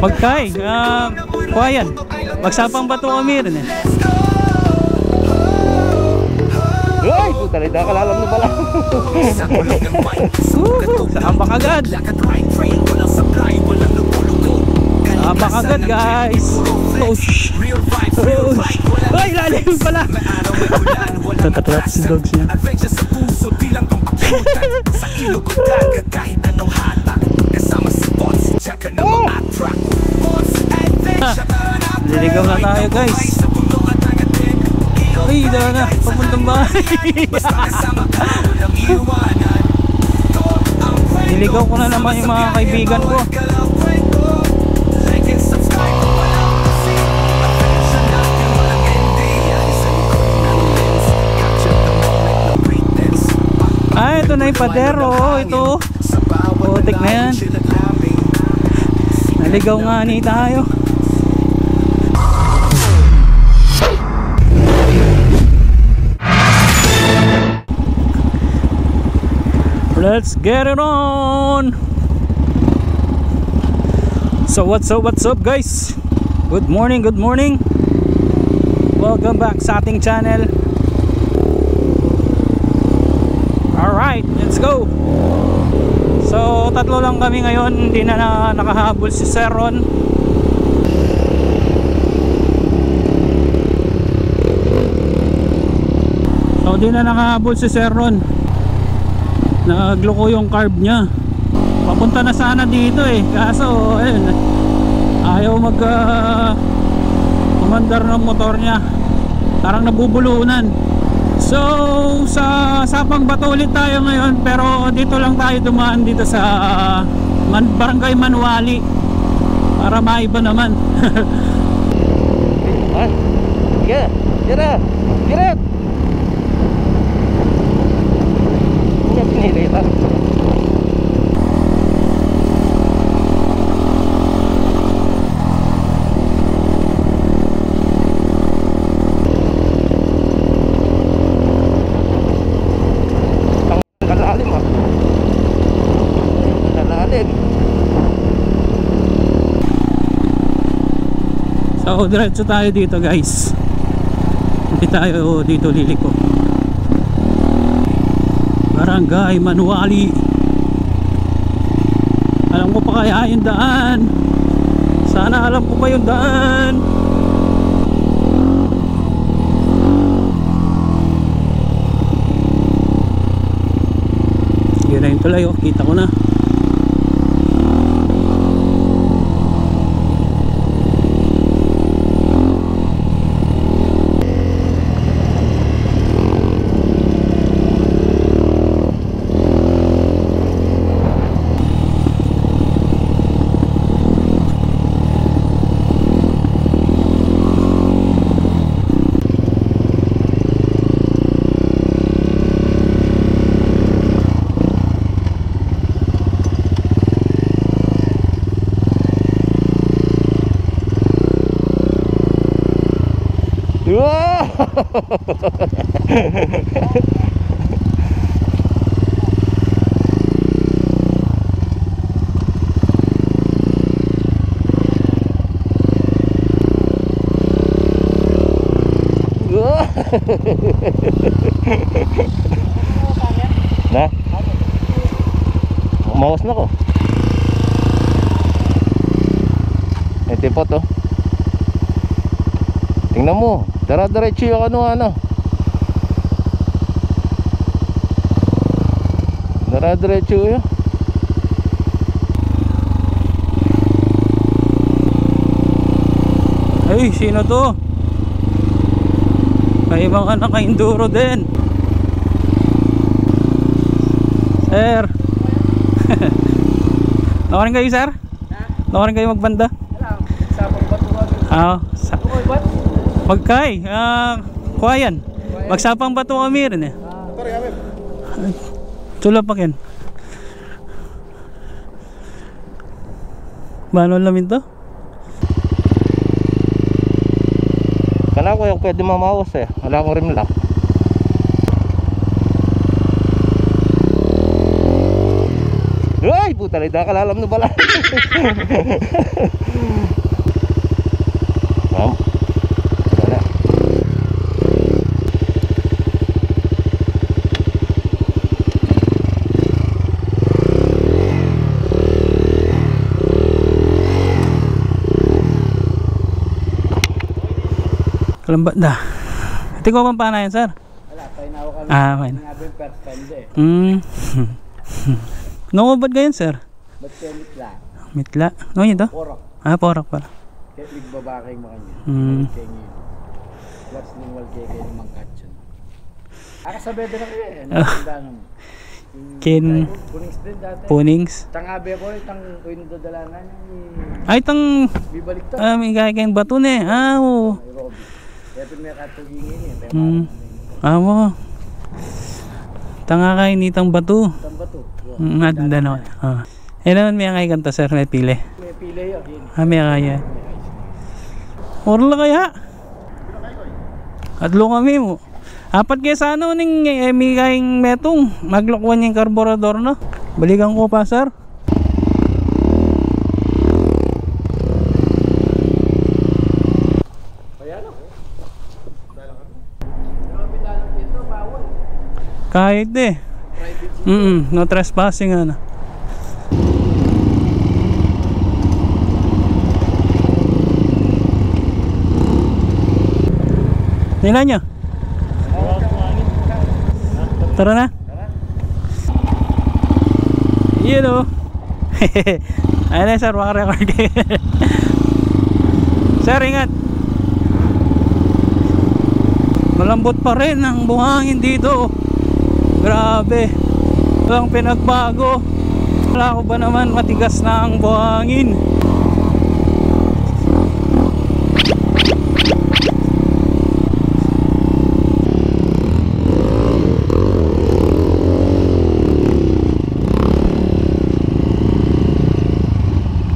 Pagkay, kuhayan. Magsapang bato kami rin eh. Uy, puta rin, nakalalam na pala. Sabak agad. Sabak agad guys. Osh. Uy, lalim pala. Tatatrap si dogs niya. Liligaw na tayo guys. Ay, dala na, papuntang bahay. Niligaw ko na naman yung mga kaibigan ko. Ah, ito na yung padero. Ito putik na yan. Naligaw nga ni tayo. Let's get it on. So what's up guys? Good morning. Welcome back sa ating channel. Alright, let's go. So tatlo lang kami ngayon. Hindi na nakahabol si Sir Ron. So di na nakahabol si Sir Ron. Nagloko yung carb niya. Papunta na sana dito eh. Kaso ayun, ayaw umandar ng motor niya. Parang nabubulunan. So sa Sapang Bato ulit tayo ngayon. Pero dito lang tayo dumaan dito sa Barangay Manuali. Para maiba naman. Get it. Pinilitan. Kalalim ah. Kalalim. So diretso tayo dito guys. Hindi tayo dito liliko. Barangay Manuali. Alam ko pa kaya yung daan. Sana alam ko pa yung daan. Yun na yung tulay oh. Kita ko na. Na? Umawas na ko. Ito po to. Tingnan mo. Dara-diretso yung ano. Dara-diretso yun. Ay, sino to? May ibang anak ka enduro din. Sir. Nawarin kayo sir? Nawarin kayo magbanda? Sapang Bato. Magkay, kuhayan. Magsapang bato kami rin eh. Tulap pa kin. Manual namin to? Kala ko yung pwede mamawas eh. Wala ko rin lock. Uy! Ay, puta, hindi nakalalam na bala. Ma'am, wala. Kalambat da. Ito ko bang paano yan, sir? Wala, painawa kami. Fine. Nga ba yung first time de. Nungubad kayo, sir? Ba't kaya mitla? Mitla. Ano yun to? Porok. Porak pala. Kaya ligbabakay mo kanya. Kaya ngayon. What's nung wal kaya kayo ng mangkatson. Kasabi na kayo eh. Ano mo? Kin... Punings din dati. Punings. Tangabi ako eh. Tang kuyo dadalangan. Ay, tang... Bibalik to. may kaya kayong bato na eh. Oo. Aerobic. Kaya ito may katugingin eh. Kaya Mo. Tanga kayo nitang bato. tamba to. Matanda na. Eh naman may kaya kanta, sir. May pili. May pila yun. May kaya. Orla kaya. Atlo kami mo. Apat kayo sa ano ning may kayang metong. Maglokwan yung karburador no. Balikan ko pa, sir. Kahit eh. No trespassing ano. Tingnan nyo. Tara na. Yun o. Ayun na sir, makarecord kayo. Sir, ingat. Malambot pa rin ang buhangin dito. Grabe. Walang pinagbago. Wala ko ba naman matigas na ang buhangin.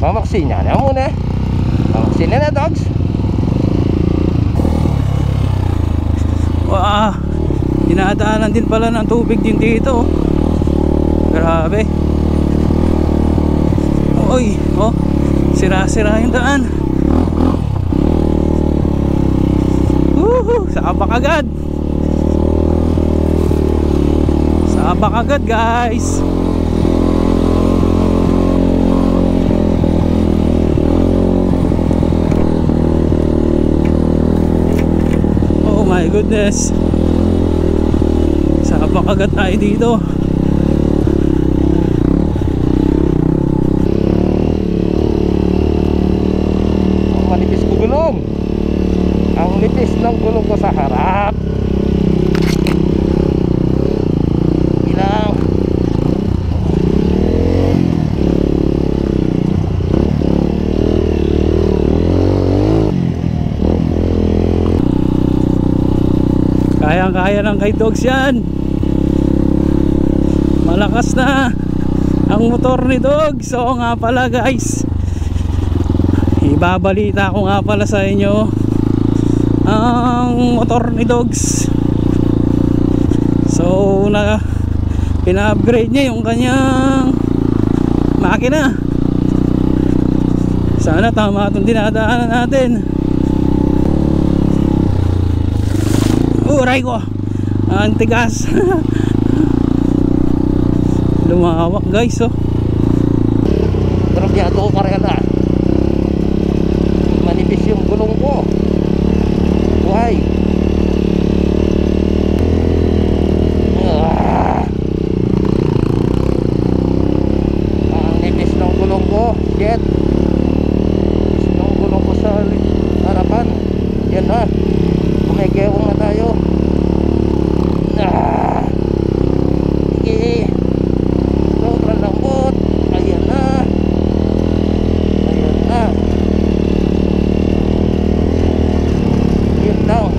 Mamaksin niya na muna. Mamaksin na dogs. Wow. Dinadaanan din pala ng tubig din dito. Grabe. Oy, oh. Sira-sira yung daan. Sabak agad. Sabak agad, guys. Oh my goodness. Sabak agad tayo dito. Manipis ko gulong. Ang nipis ng gulong ko sa harap. Ilang. Kayang-kaya ng kay Dogs yan. Malakas na ang motor ni Dogs. Oo nga pala, guys. Ibabalita ko nga pala sa inyo ang motor ni Dogs. So pina-upgrade niya yung kanyang makina. Sana tama itong dinadaanan natin. Uray ko, ang tigas. Lumawak, guys, oh. Pero biyado ko karela. Manipis yung gulong ko. Why? Ang nipis ng gulong ko. Shit. Nipis ng gulong ko sa harapan. Yan na. Kumigewang na tayo. Sige. Sobrang lambot. Ayan na. Ayan na. Yun lang.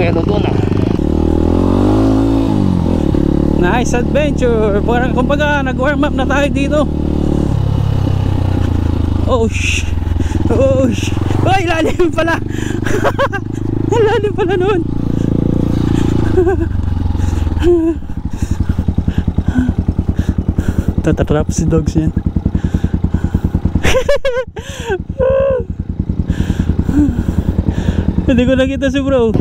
buwelo doon ah. Nice adventure. Kumbaga nag-warm up na tayo dito. Oh sh. Oh sh. Ay, lalim pala. Lalim pala noon. Tatrap si dogs yan. Hindi ko nakita si bro.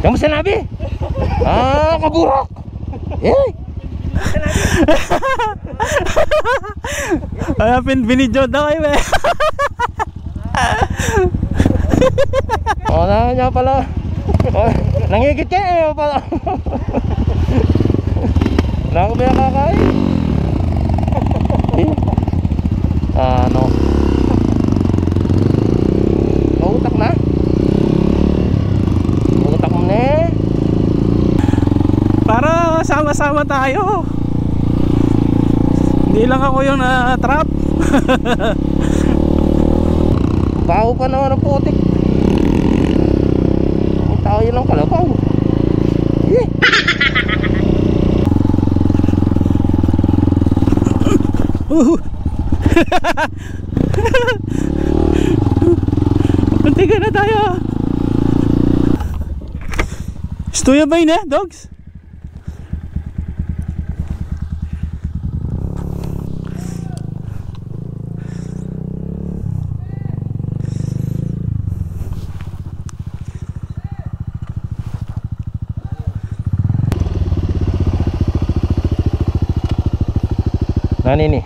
Kamusta nabi? Ah, kaburok. Eh. Ay, binidyo daw kayo eh. Oh, na niya pala. Oh, nangigit ka eh pala. Wala ko ba yung kakain? Eh? Ano? Mautak na? Mautak mo na eh. Para sama-sama tayo. Hindi lang ako yung na-trap. Baho pa naman ang putik. Ang tayo lang kalabaw. Eh. Muntikan na tayo. Stoya ba yun eh, dogs? Nani ni?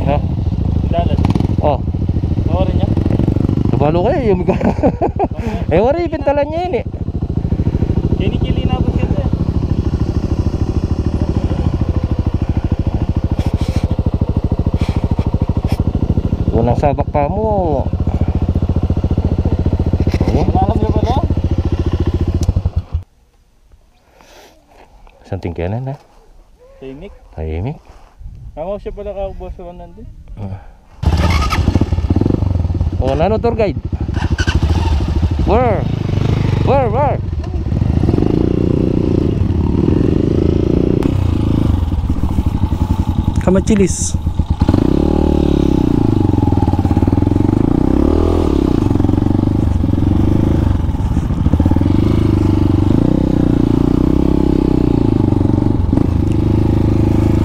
Ha? Oh. Nawarin niya? Kabalo kayo yung eh wari pintalan niya yun eh. Kinikili na po siya eh. Unang sabak pa mo. Alam niyo ba no? Isang tingkanan na. Tahimik. Tahimik. Tama siya pala kakabos sa nandun. Oh, nano tour guide? Where? Kamachilis.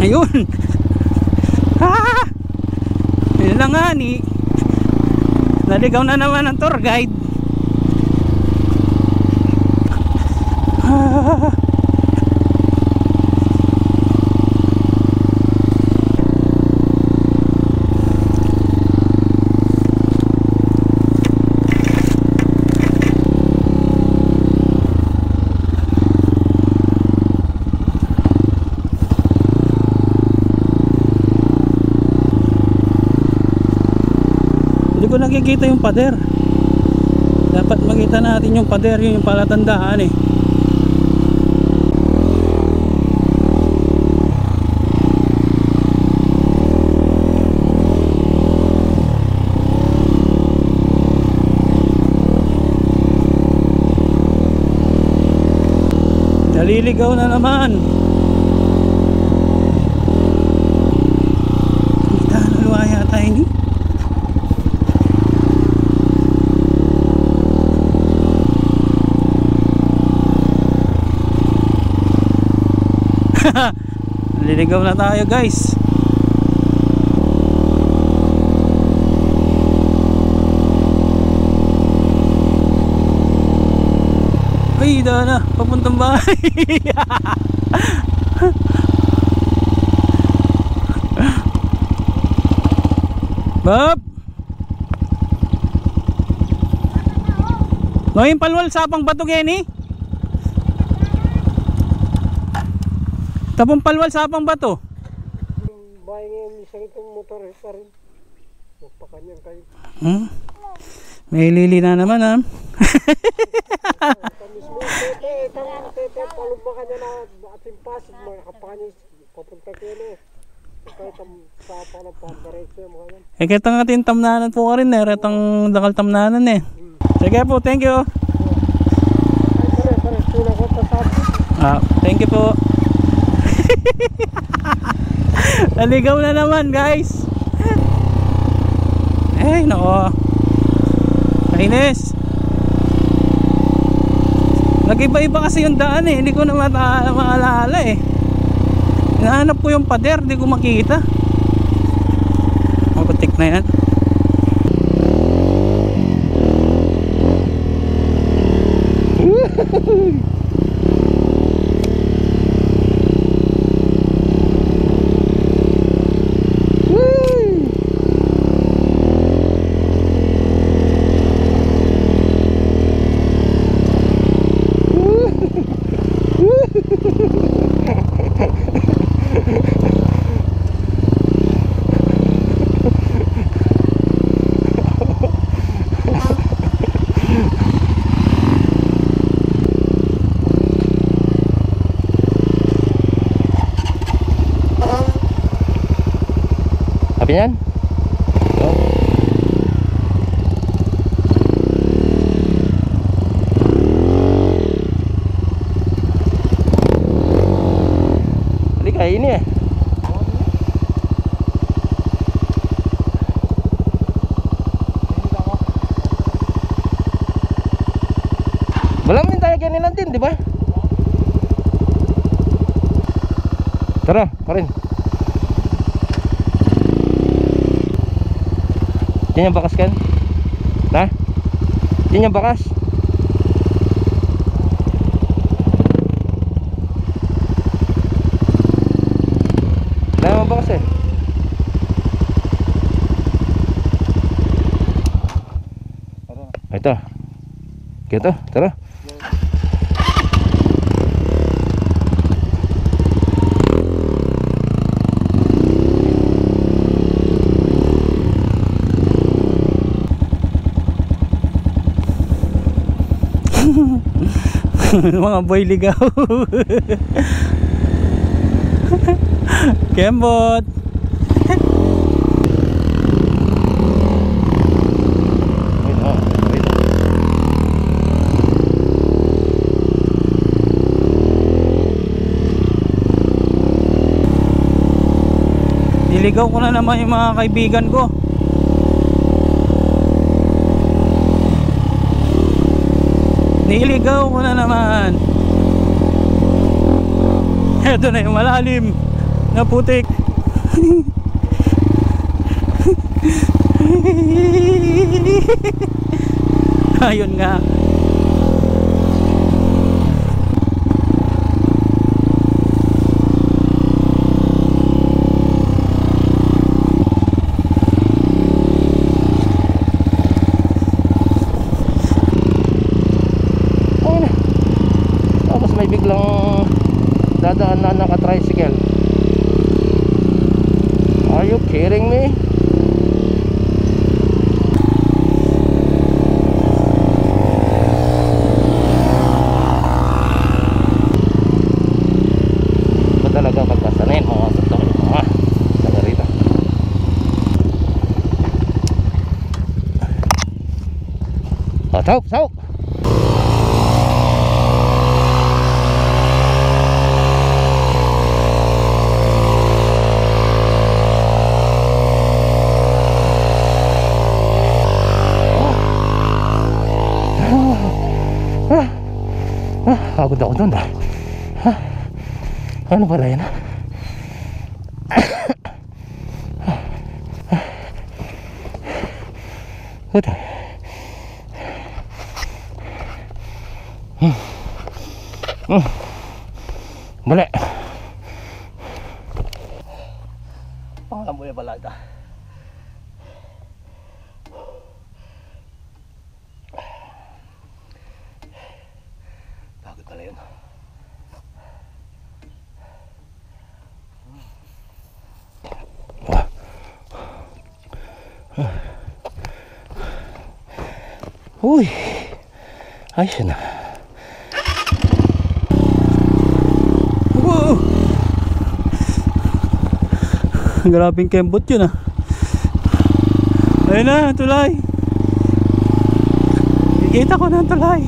Ayun. Ah! Yun na nga ni. Naligaw na naman ang tour guide. Ah! Hindi ko nakikita yung pader. Dapat makita natin yung pader, yung palatandaan eh. Naliligaw na naman. Kita naluwa yata ini. Naliligaw na tayo guys. Ay, daan na, papuntang bahay. Bob! Noying palwal sapang bato geni? Tapong palwal sapang bato? Bahay ngayon isang itong motor pa rin. Magpakanyan kayo. May lili na naman ha. Mismo tete, itang tete, palumba ka niya na ating pasid mo, nakapanis, papunta ko yun eh. Kahit ang sapa ng pambaretso yung mga yan. Eh, kita nga tintamnanan po ka rin eh. Retang dakal tamnanan eh. Sige po, thank you. Ay, pare, sulang ko tasabi. Thank you po. Naligaw na naman guys. Eh, nako. Kainis. Nag-iba-iba kasi yung daan eh. Hindi ko na maalala eh. Hinahanap ko yung pader, hindi ko makita. Maputik na yan. Sabi yan? Halika, ini eh. Walang tayo ganyan natin, di ba? Tara, parin. Yan yung bakas kan? Ha? Yan yung bakas? Wala naman bakas eh. Ito. Ito, tara. Mga boy ligaw. Kembot. Niligaw ko na naman yung mga kaibigan ko. Niligaw ko na naman. Eto na yung malalim na putik. Ayun nga. Biglang dadaan na naka-tricycle. Are you kidding me? Ba talaga pagkasanin mga tatlo mga taga rito. Sauk, sauk. Pagod ako doon ah. Ano pala yan? Puta. Balik. Pangalan mo yung balada. Pagod pala yun. Uy, Ayun na. Wow! Grabing kembot yun ah. Ayun na, tulay. Kikita ko na tulay.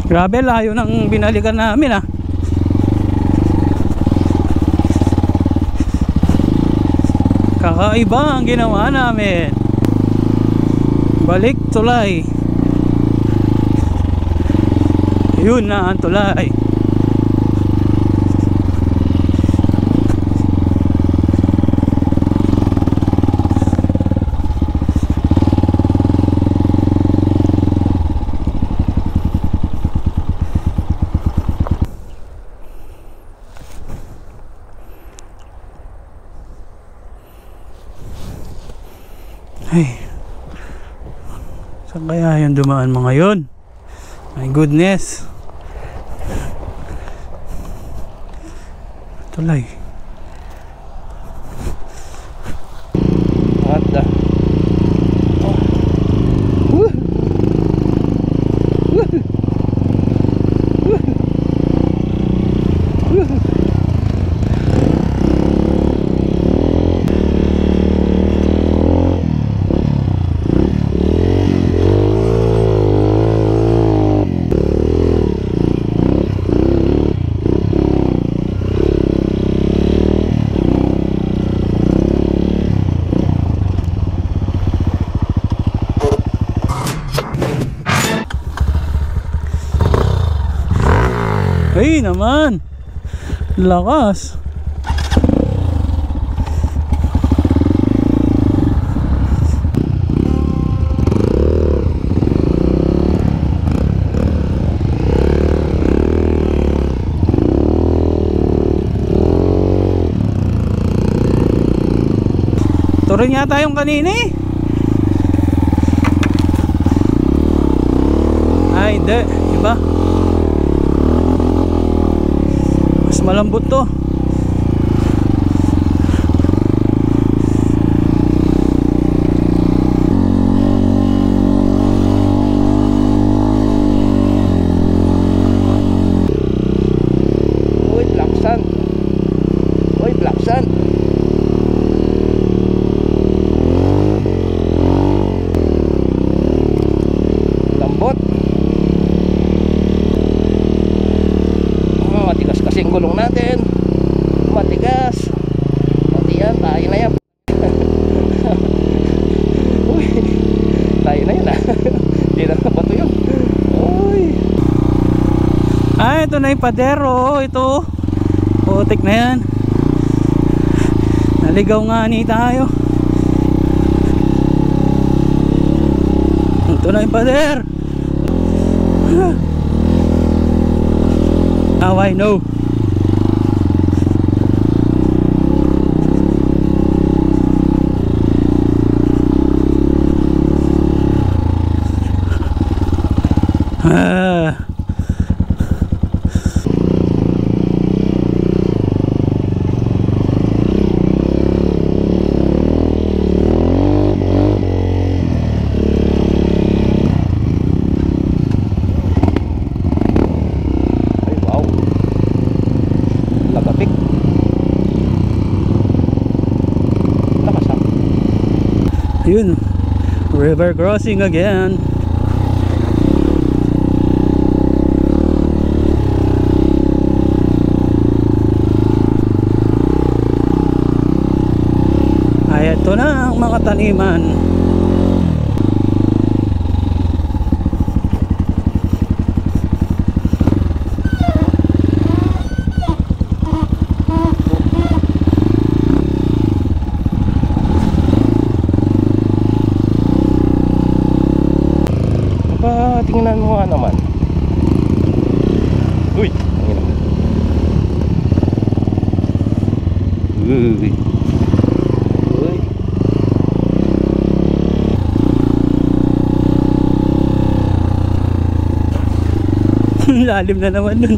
Grabe, layo ng binalikan namin ah. Kakaiba ang ginawa namin. Balik tulay. Yun na ang tulay. Ay, saan kaya yung dumaan mga yun? My goodness. Tulay. At Ay naman. Lakas. Ito rin yata yung kanina eh. Ay hindi, iba. Mas malambot to. uy, black sand. Uy, black sand. Lambot. Matigas kasi ang gulong natin. Matigas. Pati yan, tayo na yan. Uy, tayo na yan ah. Hindi na bato yun. Uy. Ah, ito na yung padero. Ito. Putik na yan. Naligaw nga ni tayo. Ito na yung pader. Now I know. Ah. Ay, wow. Lagapik. Nakasap. Yun. River crossing again. Ay, ito na ang mga taniman. Aba, tingnan mo nga naman. Uy, ang ina. Uy. Uy. Lalim na naman nun.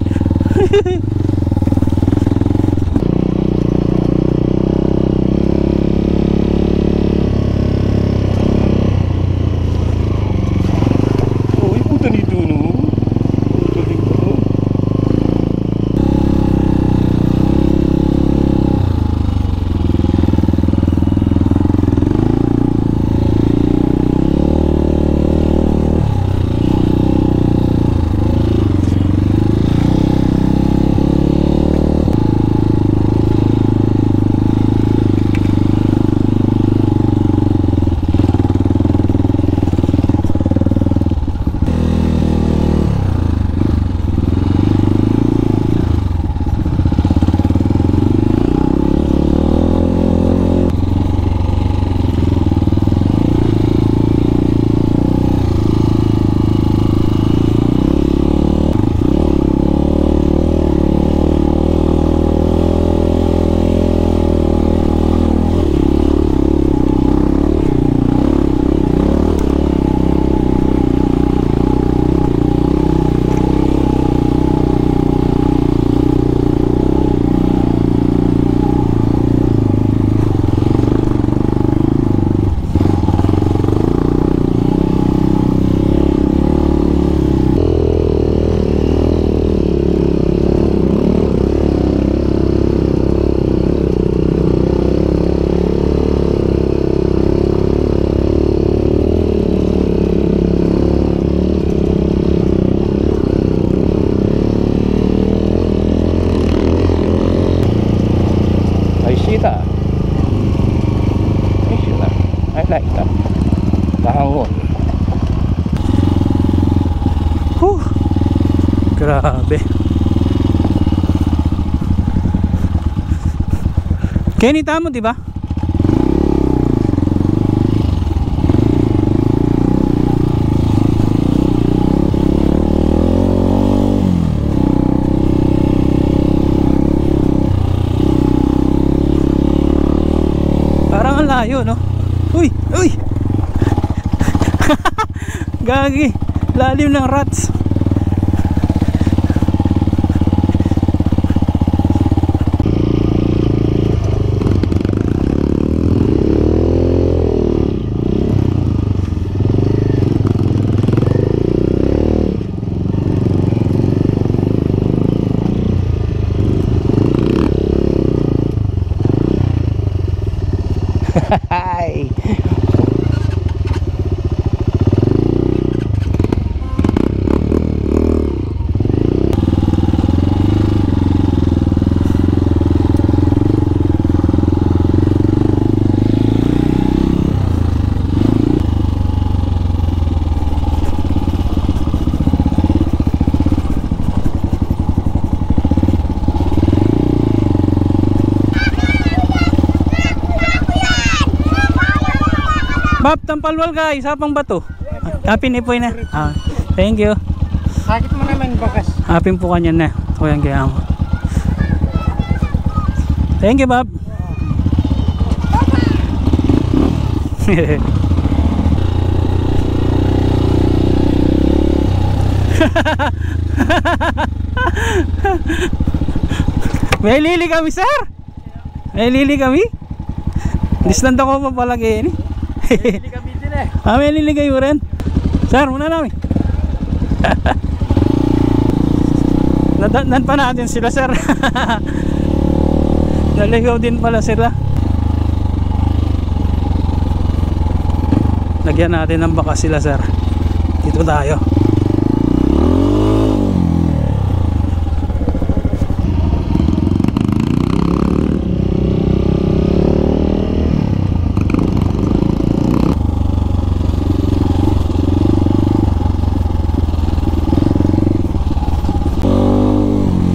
Kita. I like that. Kahangon. Grabe. Kenny, tamo di ba? Parang ang layo, no? Uy! Uy! Gagi! Lalim ng rats. Hi. Bab, tampalwal ka, isapang bato. Hapin ipoy na. Thank you. Sakit mo naman bakas. Hapin po kanya na. Kuya kaya mo. Thank you, Bob. May lili kami, sir. May lili kami. Distant ako pa palagi ini. Lili kami din eh. May lili kayo rin. Sir, muna namin. Nadatnan pa natin sila, sir. Naligaw din pala sila. Lagyan natin ng bakas sila, sir. Dito tayo.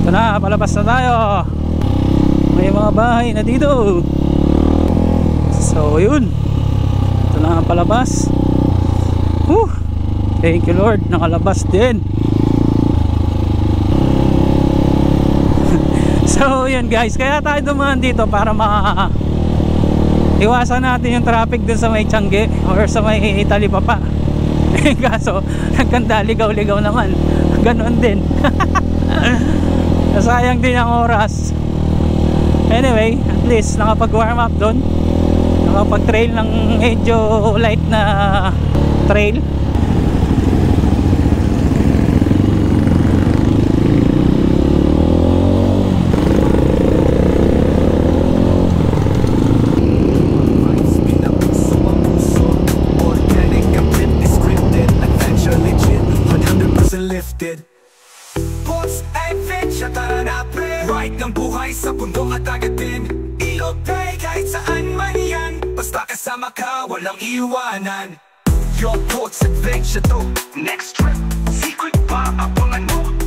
Ito na, palabas na tayo. May mga bahay na dito. So yun, ito na ang palabas. Thank you Lord, nakalabas din. So yun guys, kaya tayo dumaan dito para iwasan natin yung traffic dun sa may Tiangge or sa may Talipapa. Kaso nagkanda, ligaw-ligaw naman. Ganon din. Nasayang din ang oras. Anyway, at least nakapag-warm up doon. Nakapag-trail ng medyo light na trail. Sports adventure, tara na pre. Ride ng buhay sa bundok at agatin. Ilog bay kahit saan man yan. Basta kasama ka, walang iwanan. Your thoughts adventure to next trip. Secret pa, abangan mo.